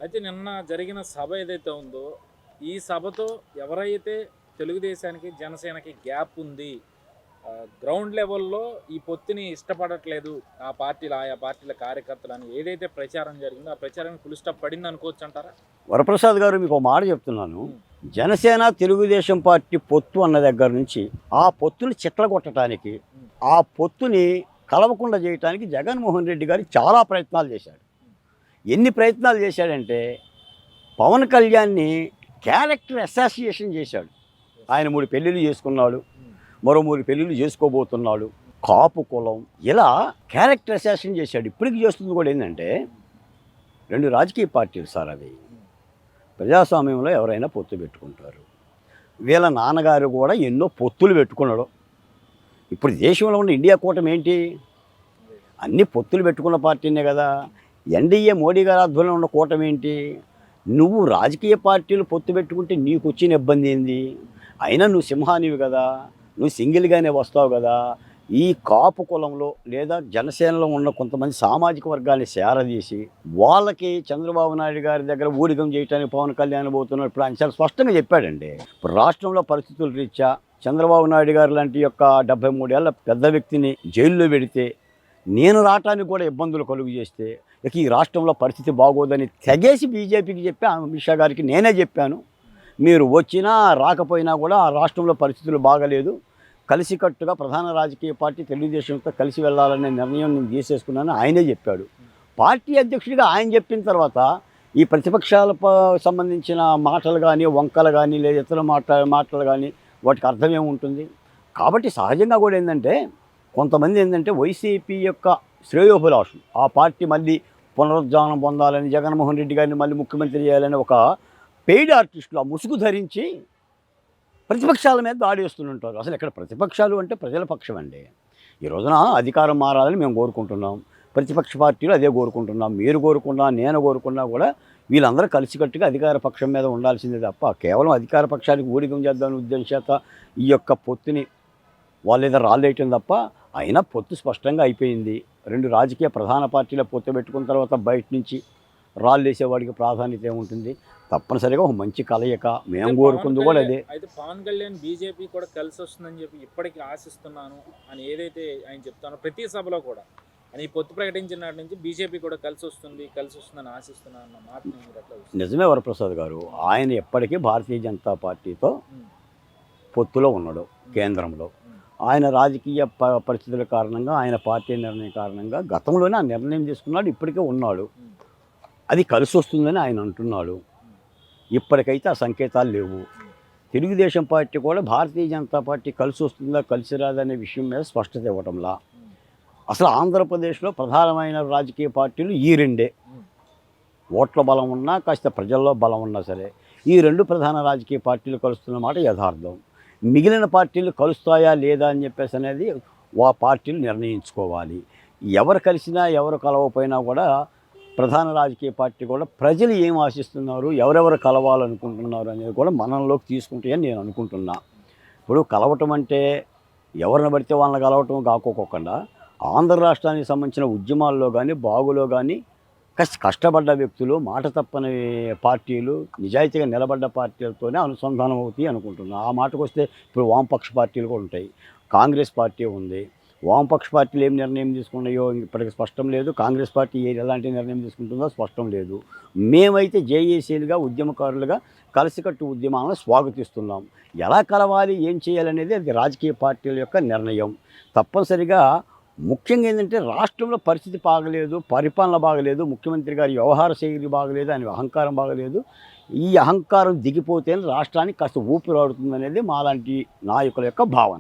అయితే నిన్న జరిగిన సభ ఏదైతే ఉందో, ఈ సభతో ఎవరైతే తెలుగుదేశానికి, జనసేనకి గ్యాప్ ఉంది, గ్రౌండ్ లెవెల్‌లో ఈ పొత్తుని ఇష్టపడట్లేదు, ఆయా పార్టీల కార్యకర్తలని ఏదైతే ప్రచారం జరిగిందో, ఆ ప్రచారానికి ఫుల్ స్టాప్ పడిందనుకోవచ్చంటారా? వరప్రసాద్ గారు మీకు ఒక మాట చెప్తున్నాను. హ్మ్. జనసేన తెలుగుదేశం పార్టీ పొత్తు అన్న దగ్గర నుంచి ఆ పొత్తుని చిట్లగొట్టడానికి, ఆ పొత్తుని కలవకుండా చేయడానికి జగన్మోహన్ రెడ్డి గారు చాలా ప్రయత్నాలు చేశాడు. ఎన్ని ప్రయత్నాలు చేశాడంటే పవన్ కళ్యాణ్‌ని క్యారెక్టర్ అసాసియేషన్ చేశాడు. ఆయన 3 పెళ్ళిళ్ళు చేసుకున్నాడు. మరో 3 పెళ్ళిళ్ళు చేసుకోబోతున్నాడు. కాపు కులం ఇలా క్యారెక్టర్ అసాసినేషన్ చేశాడు. ఇప్పటికి చేస్తుంది కూడా ఏంటంటే 2 రాజకీయ పార్టీలు సార్ అవి. ప్రజాస్వామ్యంలో ఎవరైనా పొత్తు పెట్టుకుంటారు. వీళ్ళ నాన్నగారు కూడా ఎన్నో పొత్తులు పెట్టుకున్నాడు. ఇప్పుడు దేశంలో ఉన్న ఇండియా కూటమి ఏంటి? అన్ని పొత్తులు పెట్టుకున్న పార్టీనే కదా. ఎన్డీఏ మోడీ గారి ఆధ్వర్యంలో ఉన్న కూటమి ఏంటి? నువ్వు రాజకీయ పార్టీలు పొత్తు పెట్టుకుంటే నీకు వచ్చిన ఇబ్బంది ఏంది? అయినా నువ్వు సింహానివి కదా, నువ్వు సింగిల్గానే వస్తావు కదా. ఈ కాపు కులంలో లేదా జనసేనలో ఉన్న కొంతమంది సామాజిక వర్గాన్ని సేరదీసి వాళ్ళకి చంద్రబాబు నాయుడు గారి దగ్గర ఊడిగం చేయడానికి పవన్ కళ్యాణ్ పోతున్నారు. ఇప్పుడు ఆయన చాలా స్పష్టంగా చెప్పాడండి. ఇప్పుడు రాష్ట్రంలో పరిస్థితుల రీత్యా చంద్రబాబు నాయుడు గారు లాంటి యొక్క 73 ఏళ్ళ పెద్ద వ్యక్తిని జైల్లో పెడితే, నేను రావటానికి కూడా ఇబ్బందులు కలుగు చేస్తే ఇక ఈ రాష్ట్రంలో పరిస్థితి బాగోదని తెగేసి బీజేపీకి చెప్పి అమిత్ షా గారికి నేనే చెప్పాను, మీరు వచ్చినా రాకపోయినా కూడా ఆ రాష్ట్రంలో పరిస్థితులు బాగలేదు, కలిసికట్టుగా ప్రధాన రాజకీయ పార్టీ తెలుగుదేశంతో కలిసి వెళ్ళాలనే నిర్ణయం నేను తీసేసుకున్నాను ఆయనే చెప్పాడు. పార్టీ అధ్యక్షుడిగా ఆయన చెప్పిన తర్వాత ఈ ప్రతిపక్షాలకు సంబంధించిన మాటలు కానీ, వంకలు కానీ, లేదా ఇతర మాటలు కానీ వాటికి అర్థమేముంటుంది? కాబట్టి సహజంగా కూడా ఏంటంటే కొంతమంది ఏంటంటే వైసీపీ యొక్క శ్రేయోభిలాషులు ఆ పార్టీ మళ్ళీ పునరుజ్జీవనం పొందాలని, జగన్మోహన్ రెడ్డి గారిని మళ్ళీ ముఖ్యమంత్రి చేయాలని ఒక పెయిడ్ ఆర్టిస్టులు ఆ ముసుగు ధరించి ప్రతిపక్షాల మీద దాడి చేస్తుంటారు. అసలు ఇక్కడ ప్రతిపక్షాలు అంటే ప్రజల పక్షం అండి. ఈ రోజున అధికారం మారాలని మేము కోరుకుంటున్నాం, ప్రతిపక్ష పార్టీలు అదే కోరుకుంటున్నాం. మీరు కోరుకున్నా, నేను కోరుకున్నా కూడా వీళ్ళందరూ కలిసికట్టుగా అధికార పక్షం మీద ఉండాల్సిందే తప్ప కేవలం అధికార పక్షానికి ఊడిగం చేద్దామని ఉద్దేశం చేత ఈ యొక్క పొత్తుని వాళ్ళ ఏదో రాళ్ళేయటం తప్ప, అయినా పొత్తు స్పష్టంగా అయిపోయింది. 2 రాజకీయ ప్రధాన పార్టీల పొత్తు పెట్టుకున్న తర్వాత బయట నుంచి రాళ్ళు వేసేవాడికి ప్రాధాన్యత ఏముంటుంది? తప్పనిసరిగా ఒక మంచి కలయిక మేము కోరుకుంది కూడా అదే. అయితే పవన్ కళ్యాణ్ బీజేపీ కూడా కలిసి వస్తుందని చెప్పి ఇప్పటికీ ఆశిస్తున్నాను అని ఏదైతే ఆయన చెప్తానో ప్రతి సభలో కూడా, అని ఈ పొత్తు ప్రకటించిన నాటి నుంచి బీజేపీ కూడా కలిసి వస్తుందని ఆశిస్తున్నాను అన్న మాట మీరు ఎట్లా చూస్తారు? నిజమే వరప్రసాద్ గారు, ఆయన ఎప్పటికీ భారతీయ జనతా పార్టీతో పొత్తులో ఉన్నాడు కేంద్రంలో. ఆయన రాజకీయ పరిస్థితుల కారణంగా, ఆయన పార్టీ నిర్ణయం కారణంగా గతంలోనే ఆ నిర్ణయం తీసుకున్నాడు, ఇప్పటికే ఉన్నాడు. అది కలిసి వస్తుందని ఆయన అంటున్నాడు. ఇప్పటికైతే ఆ సంకేతాలు లేవు. తెలుగుదేశం పార్టీ కూడా భారతీయ జనతా పార్టీ కలిసి వస్తుందా కలిసి రాదనే విషయం మీద స్పష్టత ఇవ్వటంలా. అసలు ఆంధ్రప్రదేశ్లో ప్రధానమైన రాజకీయ పార్టీలు ఈ 2. ఓట్ల బలం ఉన్నా, కాస్త ప్రజల్లో బలం ఉన్నా సరే ఈ 2 ప్రధాన రాజకీయ పార్టీలు కలుస్తున్న మాట యథార్థం. మిగిలిన పార్టీలు కలుస్తాయా లేదా అని చెప్పేసి అనేది ఆ పార్టీలు నిర్ణయించుకోవాలి. ఎవరు కలిసినా ఎవరు కలవకపోయినా కూడా ప్రధాన రాజకీయ పార్టీ కూడా ప్రజలు ఏం ఆశిస్తున్నారు, ఎవరెవరు కలవాలనుకుంటున్నారు అనేది కూడా మనంలోకి తీసుకుంటాయని నేను అనుకుంటున్నా. ఇప్పుడు కలవటం అంటే ఎవరిని పడితే వాళ్ళని కలవటం కాకోకుండా ఆంధ్ర రాష్ట్రానికి సంబంధించిన ఉద్యమాల్లో కానీ, బాగులో కానీ కష్టపడ్డ వ్యక్తులు, మాట తప్పని పార్టీలు, నిజాయితీగా నిలబడ్డ పార్టీలతోనే అనుసంధానం అవుతాయి అనుకుంటున్నా. ఆ మాటకు వస్తే ఇప్పుడు వామపక్ష పార్టీలు కూడా ఉంటాయి, కాంగ్రెస్ పార్టీ ఉంది. వామపక్ష పార్టీలు ఏం నిర్ణయం తీసుకున్నాయో ఇప్పటికి స్పష్టం లేదు. కాంగ్రెస్ పార్టీ ఎలాంటి నిర్ణయం తీసుకుంటుందో స్పష్టం లేదు. మేమైతే జేఏసీలుగా, ఉద్యమకారులుగా కలిసికట్టు ఉద్యమాలను స్వాగతిస్తున్నాం. ఎలా కలవాలి, ఏం చేయాలనేది అది రాజకీయ పార్టీల యొక్క నిర్ణయం. తప్పనిసరిగా ముఖ్యంగా ఏంటంటే రాష్ట్రంలో పరిస్థితి బాగలేదు, పరిపాలన బాగలేదు, ముఖ్యమంత్రి గారి వ్యవహార శైలి బాగలేదు, ఆయన అహంకారం బాగలేదు. ఈ అహంకారం దిగిపోతేనే రాష్ట్రానికి కాస్త ఊపిరాడుతుందనేది మాలాంటి నాయకుల యొక్క భావన.